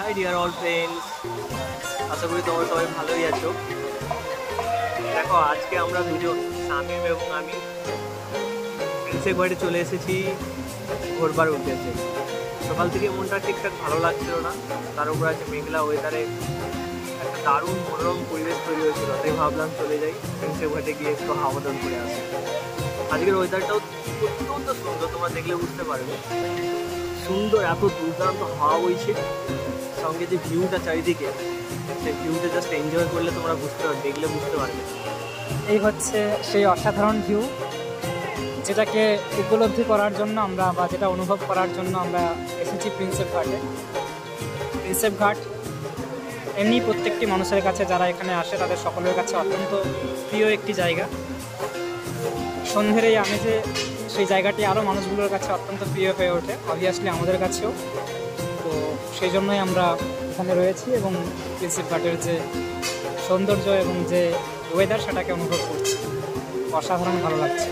High deer all friends, আশা করি তোমরা সবাই ভালোই আছো। দেখো, আজকে আমরা দুজন শামীম এবং আমি প্রিন্সেপ ঘাটে চলে এসেছি ঘোরবার উদ্দেশ্যে। সকাল থেকে মনটা ঠিকঠাক ভালো লাগছিল না, তার উপর আছে মেঘলা ওয়েদারে একটা দারুণ মনোরম পরিবেশ তৈরি হয়েছিল, তাই ভাবলাম চলে যাই প্রিন্সেপ ঘাটে গিয়ে একটু হাওয়া দান করে আসি। আজকের ওয়েদারটাও অত্যন্ত সুন্দর, তোমরা দেখলে বুঝতে পারবে। সুন্দর, এত দুর্দান্ত হাওয়া বইছে, সঙ্গে যে ভিউটা চারিদিকে, সেই ভিউটা জাস্ট এনজয় করলে তোমরা বুঝতে পারবে, দেখলে বুঝতে পারবে। এই হচ্ছে সেই অসাধারণ ভিউ, যেটাকে উপলব্ধি করার জন্য আমরা বা যেটা অনুভব করার জন্য আমরা এসেছি প্রিন্সেপ ঘাটে। প্রিন্সেপ ঘাট এমনি প্রত্যেকটি মানুষের কাছে, যারা এখানে আসে তাদের সকলের কাছে অত্যন্ত প্রিয় একটি জায়গা। সন্ধ্যের এই আমেজে সেই জায়গাটি আরও মানুষগুলোর কাছে অত্যন্ত প্রিয় হয়ে ওঠে, অবভিয়াসলি আমাদের কাছেও। তো সেই জন্যই আমরা এখানে রয়েছি এবং প্রিন্সেপ ঘাটের যে সৌন্দর্য এবং যে ওয়েদার সেটাকে অনুভব করছি। অসাধারণ ভালো লাগছে।